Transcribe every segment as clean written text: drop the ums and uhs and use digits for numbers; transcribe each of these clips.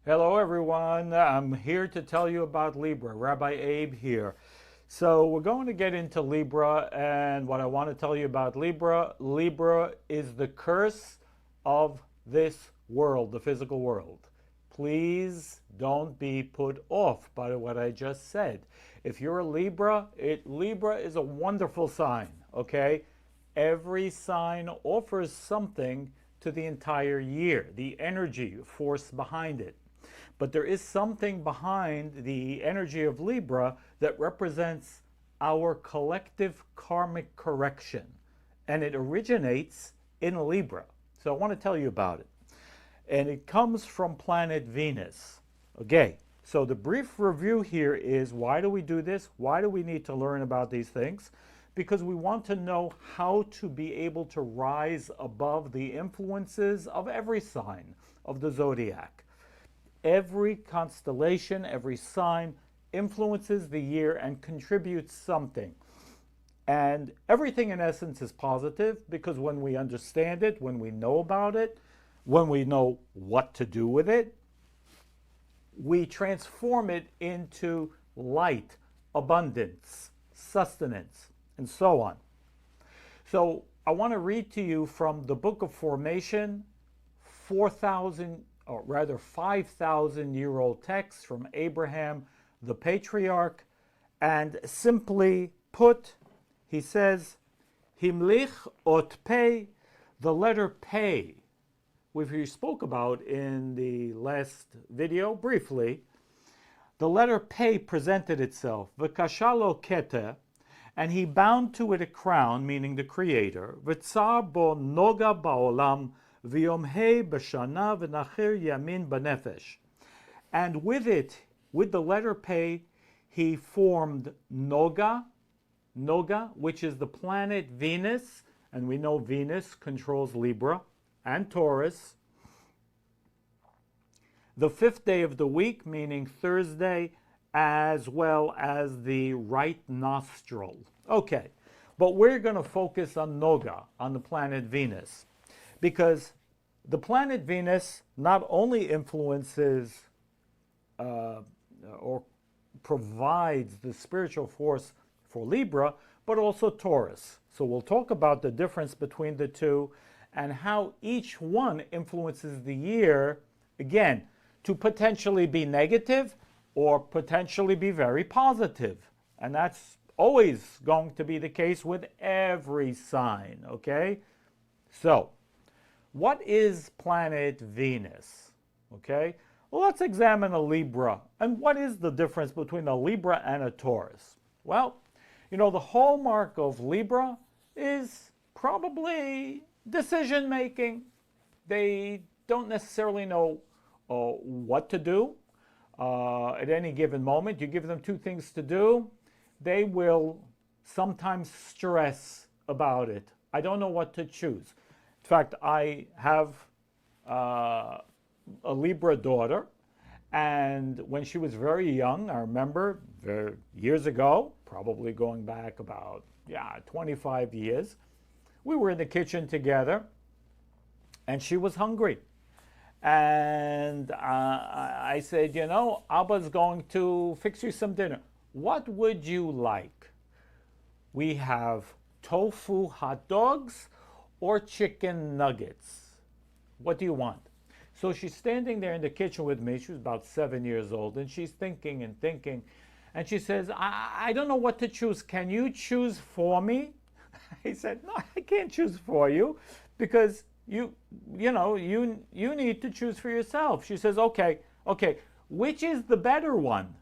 Hello everyone, I'm here to tell you about Libra. Rabbi Abe here. So we're going to get into Libra, and what I want to tell you about Libra is the curse of this world, the physical world. Please don't be put off by what I just said. If you're a Libra, Libra is a wonderful sign, okay? Every sign offers something to the entire year, the energy force behind it. But there is something behind the energy of Libra that represents our collective karmic correction. And it originates in Libra. So I want to tell you about it. And it comes from planet Venus. Okay, so the brief review here is, why do we do this? Why do we need to learn about these things? Because we want to know how to be able to rise above the influences of every sign of the zodiac. Every constellation, every sign influences the year and contributes something. And everything in essence is positive, because when we understand it, when we know about it, when we know what to do with it, we transform it into light, abundance, sustenance, and so on. So I want to read to you from the Book of Formation, 5,000-year-old text from Abraham, the patriarch. And simply put, he says, Himlich ot pei, the letter pei, which we spoke about in the last video briefly. The letter pei presented itself, v'kashalo kete, and he bound to it a crown, meaning the creator, v'tzar bo noga ba'olam, v'yomhei b'shana v'nacher yamin b'nefesh. And with it, with the letter pei, he formed Noga, which is the planet Venus, and we know Venus controls Libra and Taurus. The fifth day of the week, meaning Thursday, as well as the right nostril. Okay, but we're going to focus on Noga, on the planet Venus, because the planet Venus not only influences or provides the spiritual force for Libra, but also Taurus. So we'll talk about the difference between the two and how each one influences the year, again, to potentially be negative or potentially be very positive. And that's always going to be the case with every sign, okay? So, what is planet Venus? Okay, well, let's examine a Libra. And what is the difference between a Libra and a Taurus? Well, you know, the hallmark of Libra is probably decision making. They don't necessarily know what to do at any given moment. You give them two things to do, they will sometimes stress about it. I don't know what to choose. In fact, I have a Libra daughter, and when she was very young, I remember years ago, probably going back about 25 years, we were in the kitchen together, and she was hungry. And I said, you know, Abba's going to fix you some dinner. What would you like? We have tofu hot dogs or chicken nuggets. What do you want? So she's standing there in the kitchen with me. She was about 7 years old, and she's thinking and thinking. And she says, I don't know what to choose. Can you choose for me? I said, no, I can't choose for you, because you need to choose for yourself. She says, okay, which is the better one?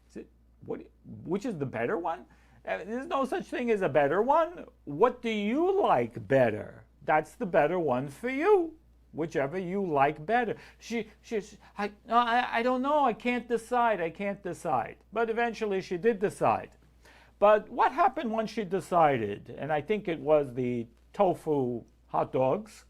I said, which is the better one? There's no such thing as a better one. What do you like better? That's the better one for you, whichever you like better. I don't know. I can't decide. But eventually she did decide. But what happened when she decided? And I think it was the tofu hot dogs.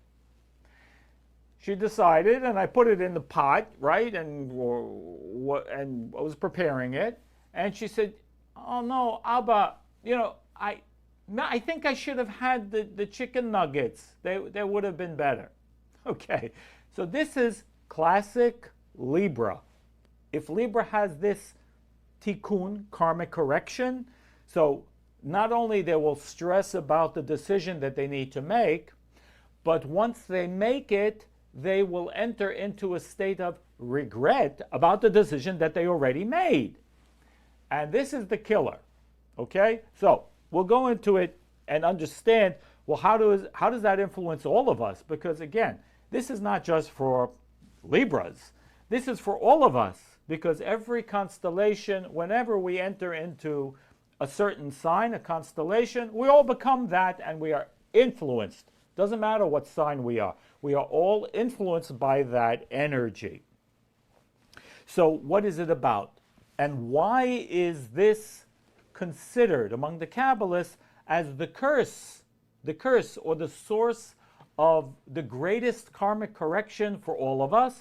She decided, and I put it in the pot, right? And I was preparing it. And she said, oh no, Abba, I think I should have had the chicken nuggets. They would have been better. Okay, so this is classic Libra. If Libra has this tikkun, karmic correction, so not only they will stress about the decision that they need to make, but once they make it, they will enter into a state of regret about the decision that they already made. And this is the killer. Okay? So we'll go into it and understand, well, how does that influence all of us? Because again, this is not just for Libras. This is for all of us, because every constellation, whenever we enter into a certain sign, a constellation, we all become that and we are influenced. Doesn't matter what sign we are. We are all influenced by that energy. So what is it about? And why is this considered among the Kabbalists as the curse or the source of the greatest karmic correction for all of us?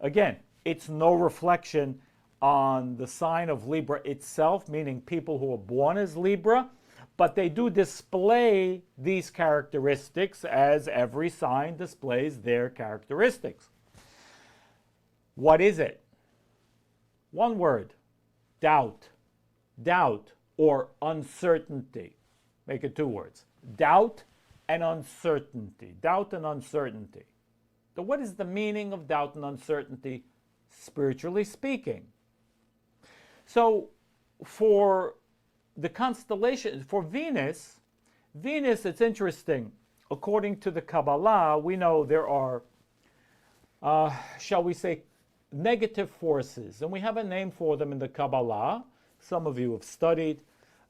Again, it's no reflection on the sign of Libra itself, meaning people who are born as Libra, but they do display these characteristics as every sign displays their characteristics. What is it? One word: doubt. Doubt or uncertainty. Make it two words: doubt and uncertainty. Doubt and uncertainty. So what is the meaning of doubt and uncertainty, spiritually speaking? So for the constellation, for Venus, it's interesting. According to the Kabbalah, we know there are, shall we say, negative forces. And we have a name for them in the Kabbalah. Some of you have studied,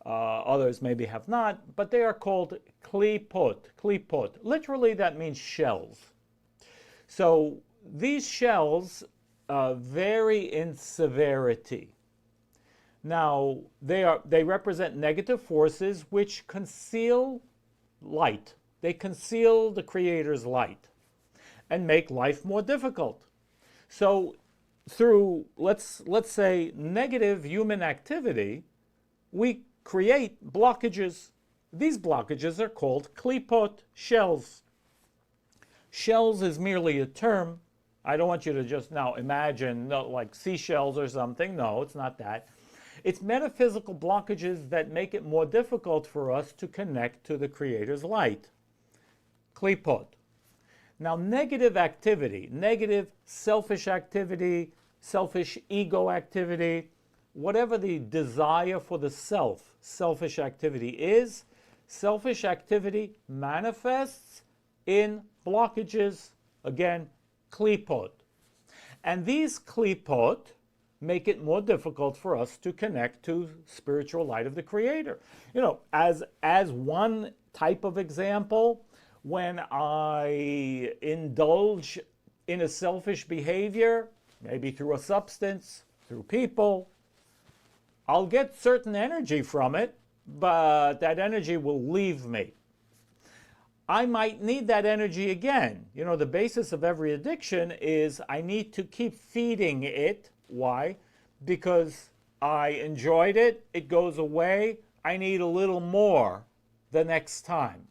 others maybe have not, but they are called klipot. Klipot. Literally that means shells. So these shells vary in severity. Now, they represent negative forces which conceal light. They conceal the Creator's light and make life more difficult. So through, let's say, negative human activity, we create blockages. These blockages are called klipot, shells. Shells is merely a term. I don't want you to just now imagine like seashells or something. No, it's not that. It's metaphysical blockages that make it more difficult for us to connect to the Creator's light. Klipot. Now, negative activity, negative selfish activity, selfish ego activity, whatever the desire for the selfish activity is, selfish activity manifests in blockages, again, klipot. And these klipot make it more difficult for us to connect to spiritual light of the Creator. You know, as one type of example, when I indulge in a selfish behavior, maybe through a substance, through people, I'll get certain energy from it, but that energy will leave me. I might need that energy again. You know, the basis of every addiction is I need to keep feeding it. Why? Because I enjoyed it, it goes away, I need a little more the next time.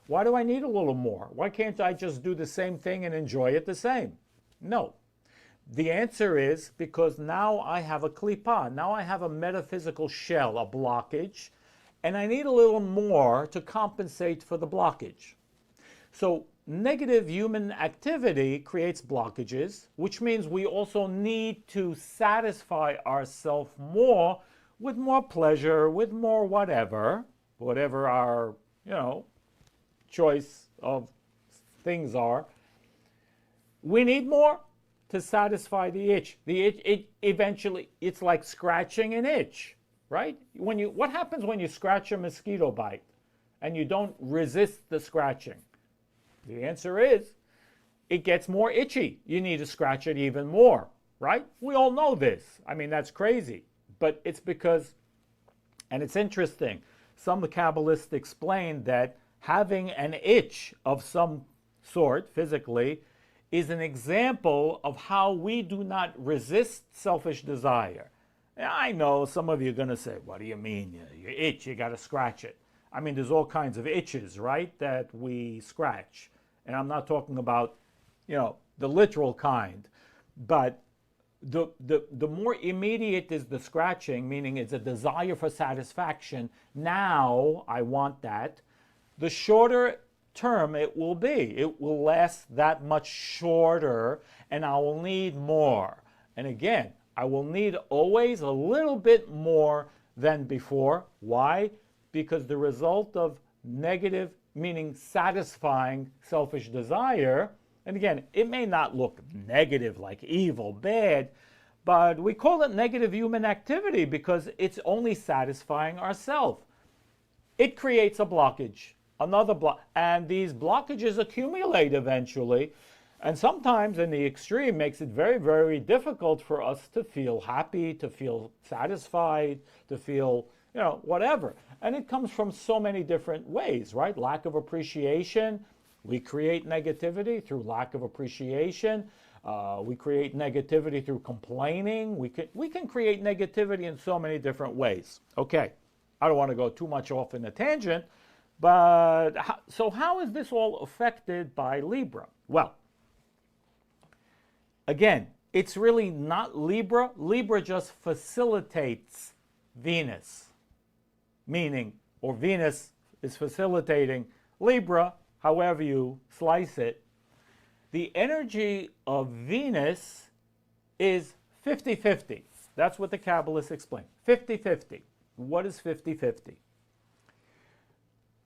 Why do I need a little more? Why can't I just do the same thing and enjoy it the same? No. The answer is because now I have a klipa, now I have a metaphysical shell, a blockage, and I need a little more to compensate for the blockage. So negative human activity creates blockages, which means we also need to satisfy ourselves more with more pleasure, with more whatever our, choice of things are. We need more to satisfy the itch. The itch, eventually, it's like scratching an itch, right? What happens when you scratch a mosquito bite and you don't resist the scratching? The answer is, it gets more itchy. You need to scratch it even more, right? We all know this. I mean, that's crazy. But it's because, and it's interesting, some Kabbalists explain that having an itch of some sort, physically, is an example of how we do not resist selfish desire. I know some of you are going to say, what do you mean? You itch, you got to scratch it. I mean, there's all kinds of itches, right, that we scratch. And I'm not talking about, the literal kind. But the more immediate is the scratching, meaning it's a desire for satisfaction, now I want that, the shorter term it will be. It will last that much shorter, and I will need more. And again, I will need always a little bit more than before. Why? Because the result of negative, meaning satisfying selfish desire, and again, it may not look negative like evil, bad, but we call it negative human activity because it's only satisfying ourselves. It creates a blockage, another block, and these blockages accumulate eventually, and sometimes in the extreme makes it very, very difficult for us to feel happy, to feel satisfied, to feel, whatever. And it comes from so many different ways, right? Lack of appreciation. We create negativity through lack of appreciation. We create negativity through complaining. We can create negativity in so many different ways. Okay, I don't want to go too much off in a tangent, but so how is this all affected by Libra? Well, again, it's really not Libra. Libra just facilitates Venus, meaning, or Venus is facilitating Libra, however you slice it. The energy of Venus is 50-50. That's what the Kabbalists explain. 50-50. What is 50-50?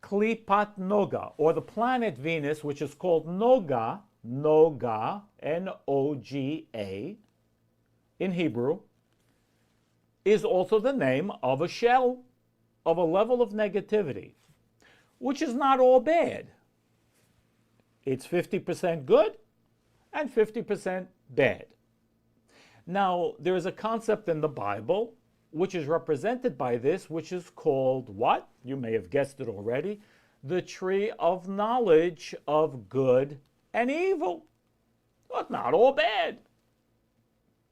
Klipat Noga, or the planet Venus, which is called Noga, N-O-G-A, in Hebrew, is also the name of a shell, of a level of negativity, which is not all bad. It's 50% good and 50% bad. Now, there is a concept in the Bible which is represented by this, which is called what? You may have guessed it already. The tree of knowledge of good and evil. Well, it's not all bad.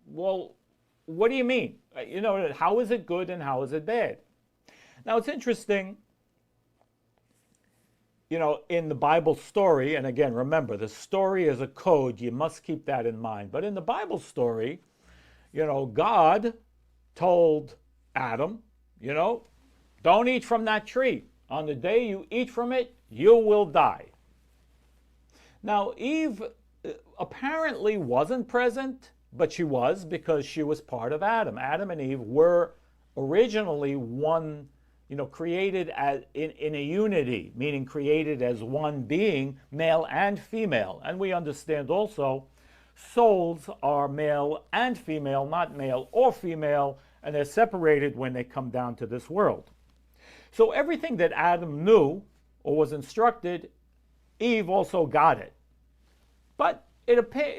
Well, what do you mean? How is it good and how is it bad? Now, it's interesting. In the Bible story, and again, remember, the story is a code. You must keep that in mind. But in the Bible story, God told Adam, don't eat from that tree. On the day you eat from it, you will die. Now, Eve apparently wasn't present, but she was because she was part of Adam. Adam and Eve were originally one, created as in a unity, meaning created as one being, male and female. And we understand also souls are male and female, not male or female, and they're separated when they come down to this world. So everything that Adam knew or was instructed, Eve also got it. But it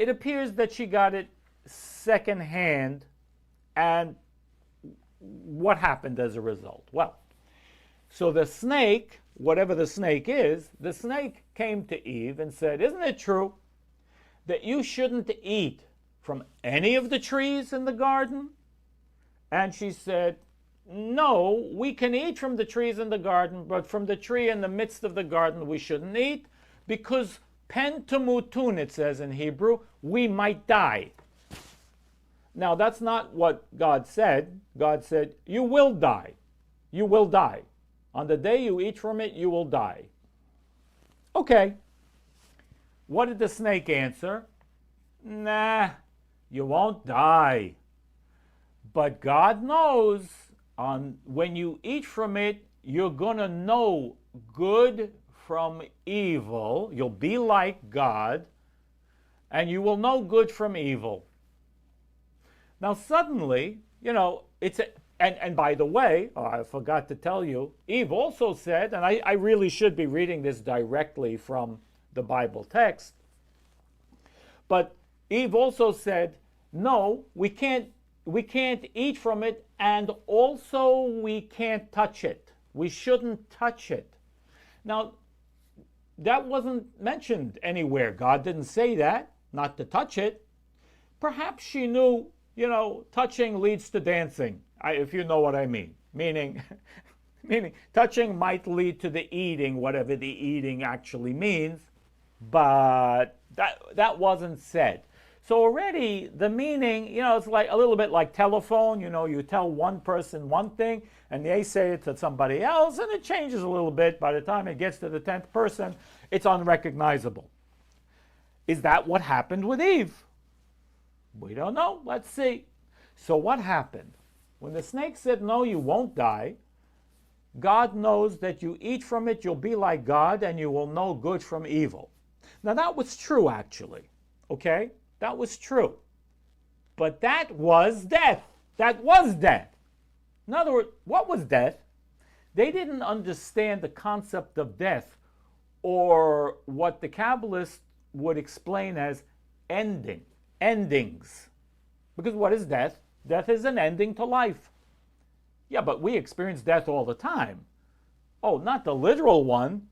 appears that she got it secondhand, and what happened as a result? Well, so the snake, whatever the snake is, the snake came to Eve and said, isn't it true that you shouldn't eat from any of the trees in the garden? And she said, no, we can eat from the trees in the garden, but from the tree in the midst of the garden we shouldn't eat, because pen tumutun, it says in Hebrew, we might die. Now, that's not what God said. God said, you will die. You will die. On the day you eat from it, you will die. Okay. What did the snake answer? Nah, you won't die. But God knows when you eat from it, you're going to know good from evil. You'll be like God, and you will know good from evil. Now, suddenly, and by the way, I forgot to tell you, Eve also said, and I really should be reading this directly from the Bible text, but Eve also said, no, we can't eat from it, and also we can't touch it. We shouldn't touch it. Now, that wasn't mentioned anywhere. God didn't say that, not to touch it. Perhaps she knew, touching leads to dancing, if you know what I mean. Meaning touching might lead to the eating, whatever the eating actually means, but that wasn't said. So already the meaning, it's like a little bit like telephone. You tell one person one thing and they say it to somebody else and it changes a little bit. By the time it gets to the 10th person, it's unrecognizable. Is that what happened with Eve? We don't know. Let's see. So what happened? When the snake said, no, you won't die, God knows that you eat from it, you'll be like God, and you will know good from evil. Now that was true, actually. Okay? That was true. But that was death. That was death. In other words, what was death? They didn't understand the concept of death, or what the Kabbalists would explain as endings. Because what is death? Death is an ending to life. Yeah, but we experience death all the time. Oh, not the literal one,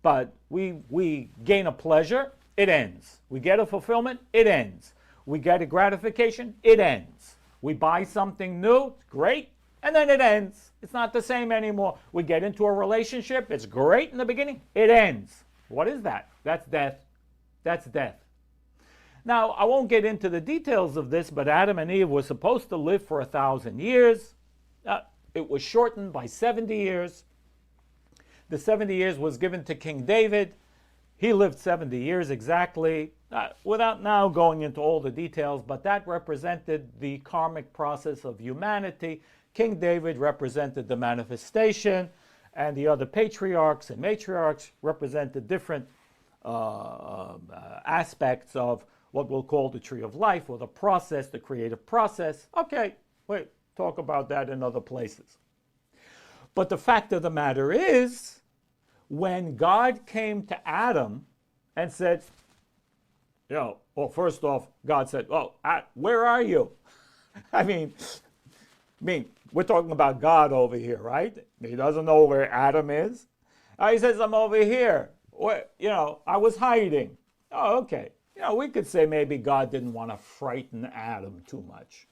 but we gain a pleasure, it ends. We get a fulfillment, it ends. We get a gratification, it ends. We buy something new, it's great, and then it ends. It's not the same anymore. We get into a relationship, it's great in the beginning, it ends. What is that? That's death. That's death. Now, I won't get into the details of this, but Adam and Eve were supposed to live for 1,000 years. It was shortened by 70 years. The 70 years was given to King David. He lived 70 years exactly, without now going into all the details, but that represented the karmic process of humanity. King David represented the manifestation, and the other patriarchs and matriarchs represented different aspects of what we'll call the tree of life, or the process, the creative process. Okay, wait, talk about that in other places. But the fact of the matter is, when God came to Adam and said, well, first off, God said, well, where are you? I mean, we're talking about God over here, right? He doesn't know where Adam is. He says, I'm over here. I was hiding. Oh, okay. We could say maybe God didn't want to frighten Adam too much.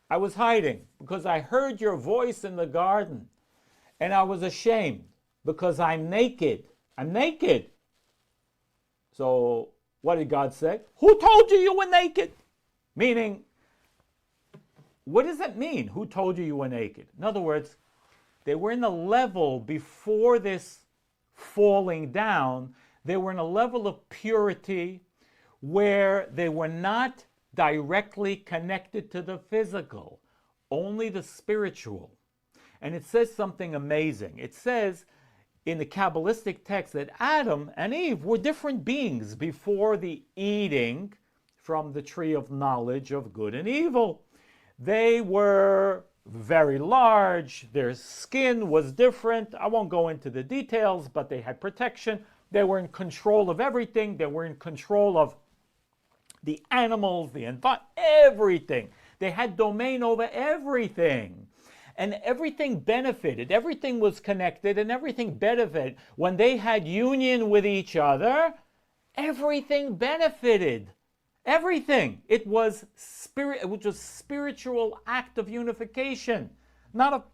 I was hiding because I heard your voice in the garden, and I was ashamed because I'm naked. I'm naked. So what did God say? Who told you were naked? Meaning, what does that mean? Who told you were naked? In other words, they were in a level before this falling down. They were in a level of purity where they were not directly connected to the physical, only the spiritual. And it says something amazing. It says in the Kabbalistic text that Adam and Eve were different beings before the eating from the tree of knowledge of good and evil. They were very large, their skin was different. I won't go into the details, but they had protection. They were in control of everything. They were in control of the animals, the environment, everything. They had domain over everything. And everything benefited. Everything was connected and everything benefited. When they had union with each other, everything benefited. Everything. It was spiritual act of unification, not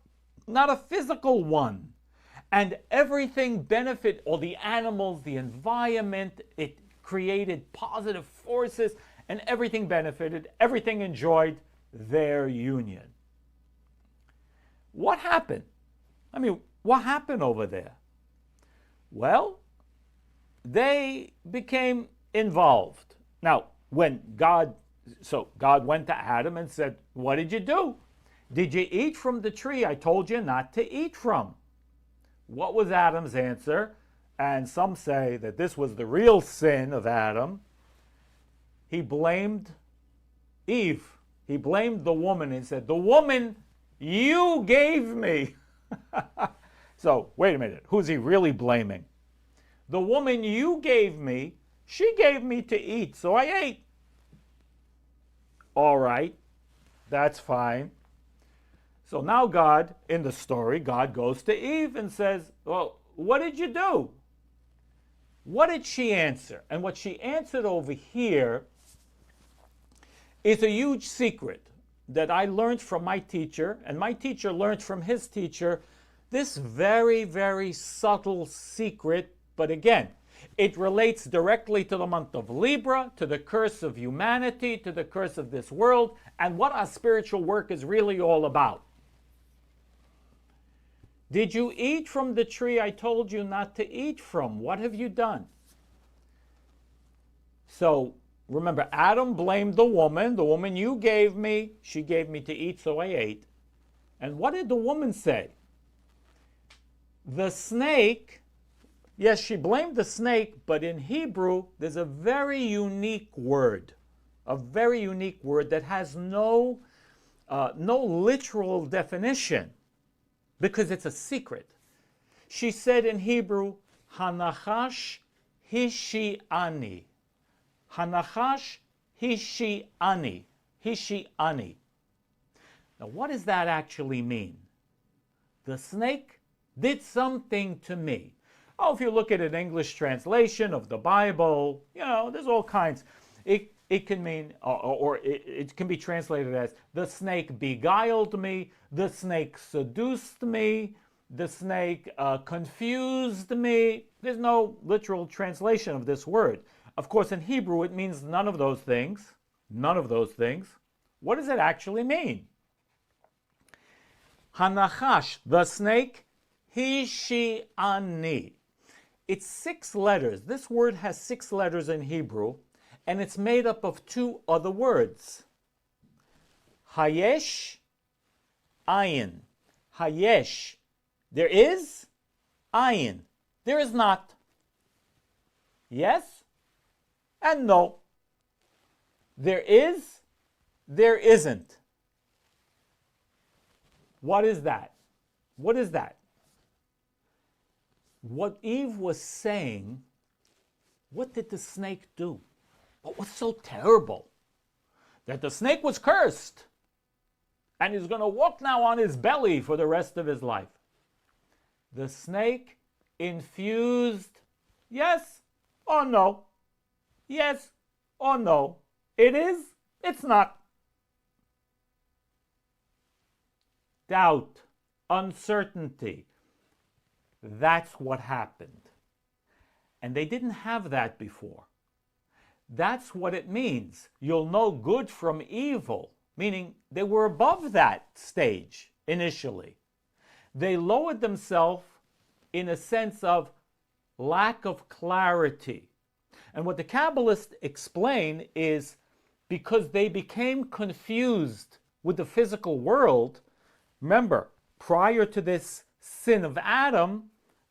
a physical one. And everything benefited, all the animals, the environment, it created positive forces, and everything benefited, everything enjoyed their union. What happened? What happened over there? Well, they became involved. Now, when God went to Adam and said, what did you do? Did you eat from the tree I told you not to eat from? What was Adam's answer? And some say that this was the real sin of Adam. He blamed Eve. He blamed the woman and said, the woman you gave me. So, wait a minute. Who's he really blaming? The woman you gave me, she gave me to eat, so I ate. All right, that's fine. So now God, in the story, God goes to Eve and says, well, what did you do? What did she answer? And what she answered over here is a huge secret that I learned from my teacher, and my teacher learned from his teacher, this very, very subtle secret. But again, It relates directly to the month of Libra, to the curse of humanity, to the curse of this world, and what our spiritual work is really all about. Did you eat from the tree I told you not to eat from? What have you done? So remember, Adam blamed the woman you gave me, she gave me to eat, so I ate. And what did the woman say? The snake, yes, she blamed the snake, but in Hebrew, there's a very unique word that has no literal definition because it's a secret. She said in Hebrew, Hanachash hishiani. Hanachash hishiani. Hishiani. Now, what does that actually mean? The snake did something to me. Oh, if you look at an English translation of the Bible, there's all kinds. It can mean, or it can be translated as, the snake beguiled me, the snake seduced me, the snake confused me. There's no literal translation of this word. Of course, in Hebrew, it means none of those things. None of those things. What does it actually mean? Hanachash, the snake, he, she, ani. It's 6 letters. This word has 6 letters in Hebrew, and it's made up of 2 other words. Hayesh, ayin. Hayesh, there is. Ayin, there is not. Yes and no. There is, there isn't. What is that? What is that? What Eve was saying, what did the snake do? What was so terrible? That the snake was cursed, and he's going to walk now on his belly for the rest of his life. The snake infused yes or no. Yes or no. It is, it's not. Doubt, uncertainty. That's what happened. And they didn't have that before. That's what it means. You'll know good from evil, meaning they were above that stage initially. They lowered themselves in a sense of lack of clarity. And what the Kabbalists explain is because they became confused with the physical world. Remember, prior to this sin of Adam,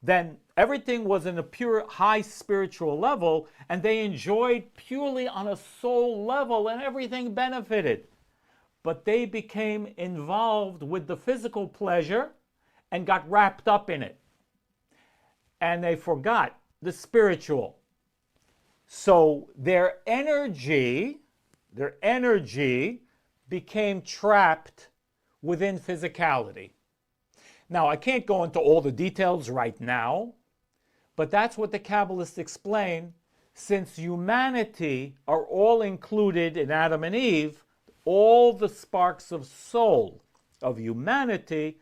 then everything was in a pure high spiritual level, and they enjoyed purely on a soul level, and everything benefited. But they became involved with the physical pleasure and got wrapped up in it. And they forgot the spiritual. So their energy became trapped within physicality. Now, I can't go into all the details right now, but that's what the Kabbalists explain. Since humanity are all included in Adam and Eve, all the sparks of soul of humanity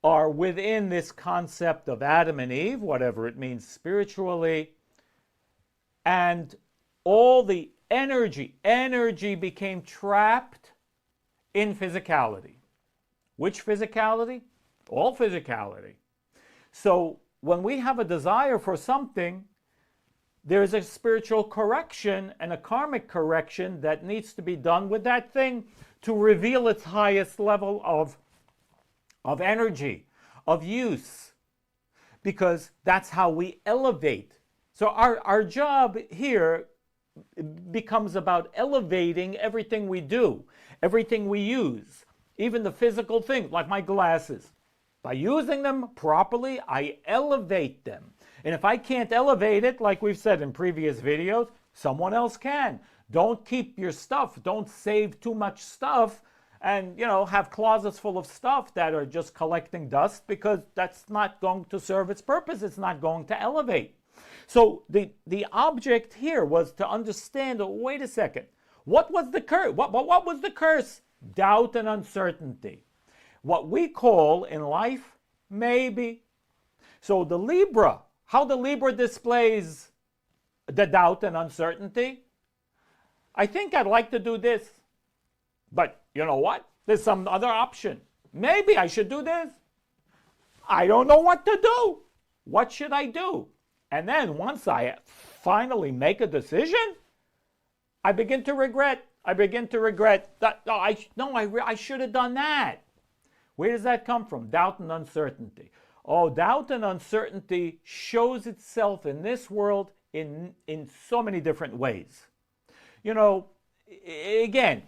are within this concept of Adam and Eve, whatever it means spiritually, and all the energy became trapped in physicality. Which physicality? All physicality. So when we have a desire for something, there's a spiritual correction and a karmic correction that needs to be done with that thing to reveal its highest level of energy, of use, because that's how we elevate. So our job here becomes about elevating everything we do, everything we use, even the physical thing, like my glasses. By using them properly, I elevate them. And if I can't elevate it, like we've said in previous videos, someone else can. Don't keep your stuff. Don't save too much stuff and, have closets full of stuff that are just collecting dust, because that's not going to serve its purpose. It's not going to elevate. So the object here was to understand, wait a second, what was the curse? What was the curse? Doubt and uncertainty. What we call in life, maybe. So the Libra, how the Libra displays the doubt and uncertainty. I think I'd like to do this, but you know what? There's some other option. Maybe I should do this. I don't know what to do. What should I do? And then once I finally make a decision, I begin to regret. I begin to regret that. I should have done that. Where does that come from? Doubt and uncertainty. Oh, doubt and uncertainty shows itself in this world in so many different ways. You know, again,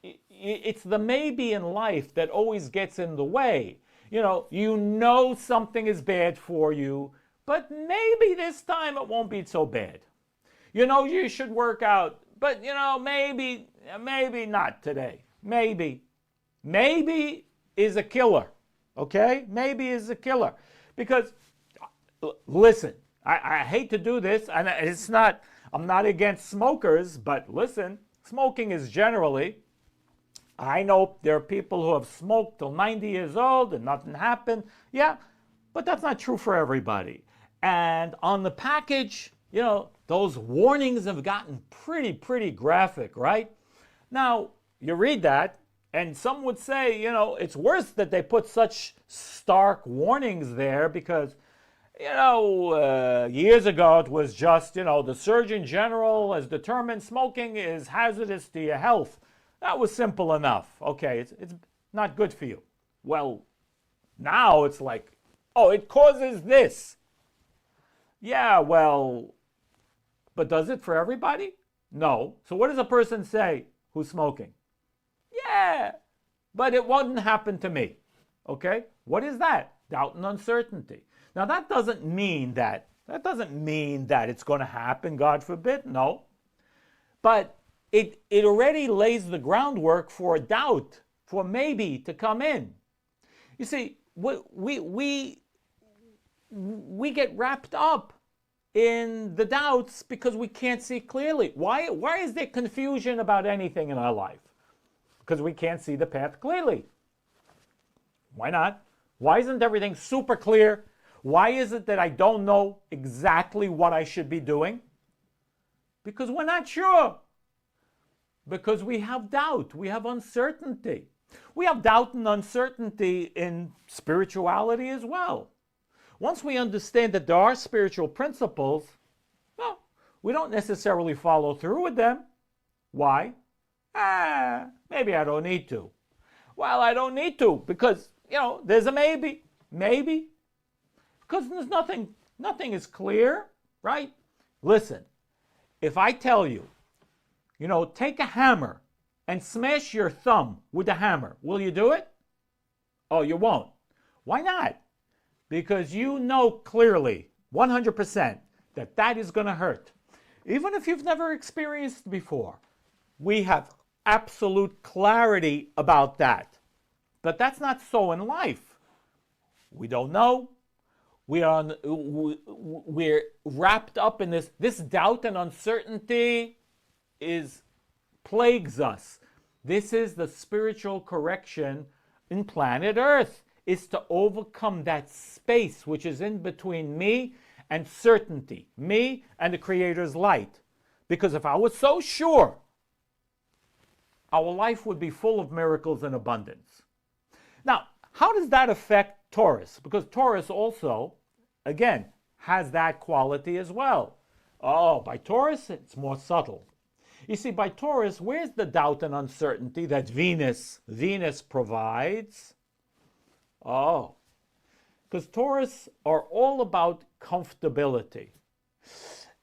it's the maybe in life that always gets in the way. You know something is bad for you, but maybe this time it won't be so bad. You know you should work out, but maybe not today. Maybe is a killer. Okay? Maybe is a killer. Because listen, I hate to do this, and I'm not against smokers, but listen, smoking is generally, I know there are people who have smoked till 90 years old and nothing happened. Yeah, but that's not true for everybody. And on the package, those warnings have gotten pretty graphic, right? Now, you read that, and some would say, it's worse that they put such stark warnings there because, years ago it was just, the Surgeon General has determined smoking is hazardous to your health. That was simple enough. Okay, it's not good for you. Well, now it's like, oh, it causes this. Yeah, well, but does it for everybody? No. So what does a person say who's smoking? Yeah, but it wouldn't happen to me. Okay? What is that? Doubt and uncertainty. Now that doesn't mean that it's going to happen, God forbid. No. But it already lays the groundwork for doubt, for maybe to come in. You see, we get wrapped up in the doubts because we can't see clearly. Why is there confusion about anything in our life? Because we can't see the path clearly. Why not? Why isn't everything super clear? Why is it that I don't know exactly what I should be doing? Because we're not sure. Because we have doubt, we have uncertainty. We have doubt and uncertainty in spirituality as well. Once we understand that there are spiritual principles, well, we don't necessarily follow through with them. Why? Maybe I don't need to. Well, I don't need to because, there's a maybe. Maybe. Because there's nothing is clear, right? Listen, if I tell you, take a hammer and smash your thumb with the hammer, will you do it? Oh, you won't. Why not? Because you know clearly, 100%, that is going to hurt. Even if you've never experienced before. We have absolute clarity about that. But that's not so in life. We don't know. We're wrapped up in this doubt and uncertainty plagues us. This is the spiritual correction in planet Earth, is to overcome that space which is in between me and certainty, me and the Creator's light. Because if I was so sure, our life would be full of miracles and abundance. Now, how does that affect Taurus? Because Taurus also, again, has that quality as well. Oh, by Taurus, it's more subtle. You see, by Taurus, where's the doubt and uncertainty that Venus provides? Oh, because Taurus are all about comfortability.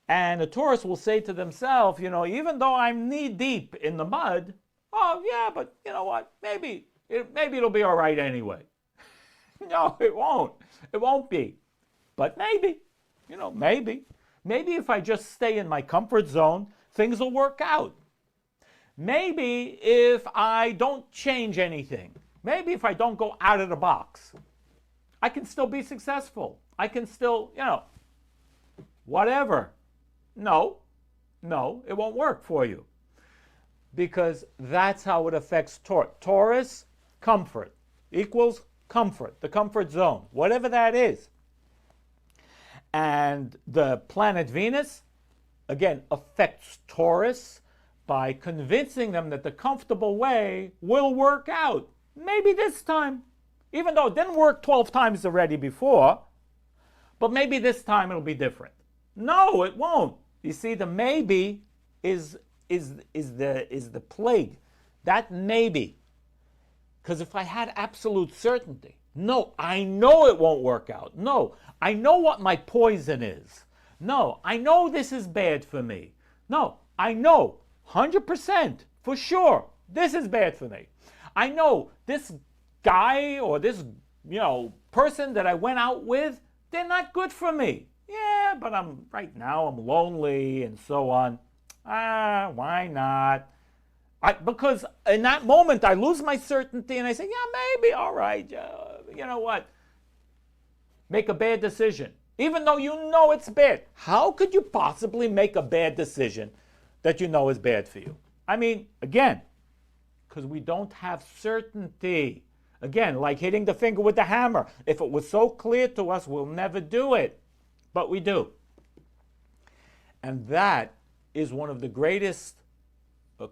And a Taurus will say to themselves, even though I'm knee deep in the mud, oh yeah, but you know what? Maybe it'll be all right anyway. No, it won't. It won't be. But maybe, maybe if I just stay in my comfort zone, things will work out. Maybe if I don't change anything, maybe if I don't go out of the box, I can still be successful. I can still, whatever. No, it won't work for you. Because that's how it affects Taurus. Comfort equals comfort, the comfort zone, whatever that is. And the planet Venus, again, affects Taurus by convincing them that the comfortable way will work out. Maybe this time, even though it didn't work 12 times already before, but maybe this time it'll be different. No, it won't. You see, the maybe is the plague. That maybe. Because if I had absolute certainty, no, I know it won't work out. No, I know what my poison is. No, I know this is bad for me. No, I know 100% for sure this is bad for me. I know this guy or this, person that I went out with, they're not good for me. Yeah, but right now I'm lonely and so on. Why not? Because in that moment I lose my certainty and I say, yeah, maybe, all right, you know what? Make a bad decision. Even though you know it's bad. How could you possibly make a bad decision that you know is bad for you? I mean, again, because we don't have certainty. Again, like hitting the finger with the hammer. If it was so clear to us, we'll never do it. But we do. And that is one of the greatest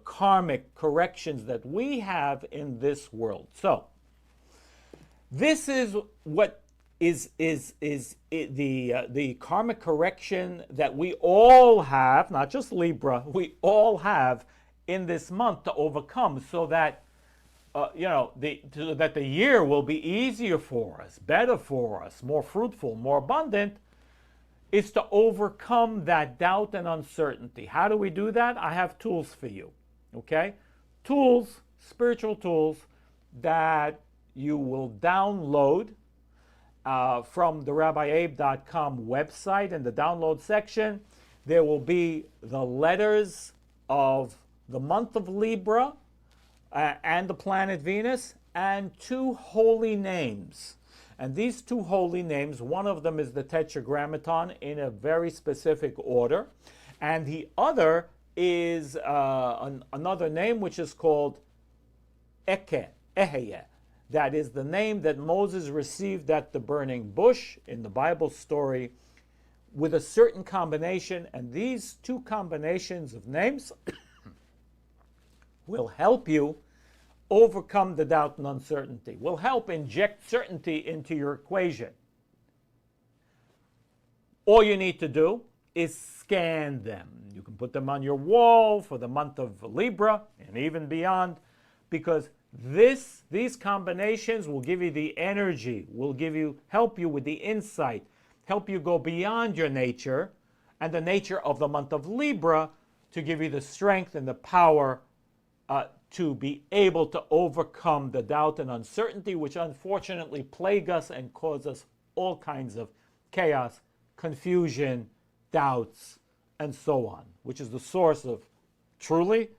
karmic corrections that we have in this world. So, this is what is the karmic correction that we all have, not just Libra, we all have in this month to overcome, so that that the year will be easier for us, better for us, more fruitful, more abundant, is to overcome that doubt and uncertainty. How do we do that? I have tools for you, okay? Tools, spiritual tools that you will download from the RabbiAbe.com website. In the download section, there will be the letters of the month of Libra and the planet Venus, and 2 holy names. And these 2 holy names, one of them is the Tetragrammaton in a very specific order, and the other is another name which is called Eheye. That is the name that Moses received at the burning bush in the Bible story, with a certain combination, and these 2 combinations of names will help you overcome the doubt and uncertainty, will help inject certainty into your equation. All you need to do is scan them. You can put them on your wall for the month of Libra and even beyond, because these combinations will give you the energy, will help you with the insight, help you go beyond your nature and the nature of the month of Libra, to give you the strength and the power to be able to overcome the doubt and uncertainty, which unfortunately plague us and cause us all kinds of chaos, confusion, doubts, and so on, which is the source of truly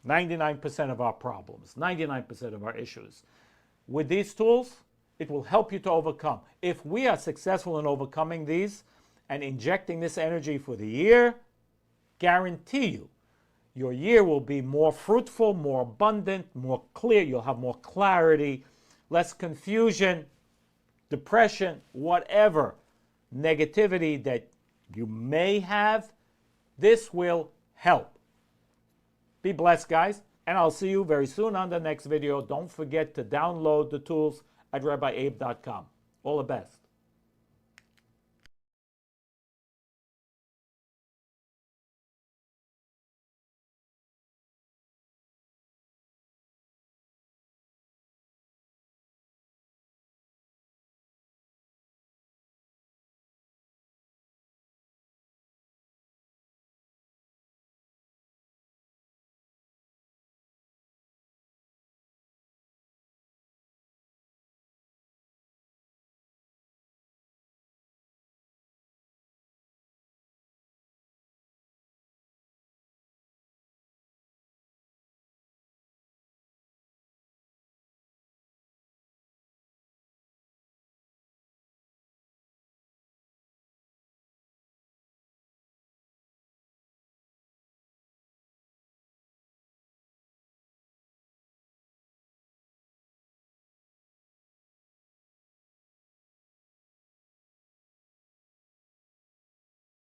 99% of our problems, 99% of our issues. With these tools, it will help you to overcome. If we are successful in overcoming these and injecting this energy for the year, guarantee you, your year will be more fruitful, more abundant, more clear. You'll have more clarity, less confusion, depression, whatever negativity that you may have. This will help. Be blessed, guys, and I'll see you very soon on the next video. Don't forget to download the tools at RabbiAbe.com. All the best.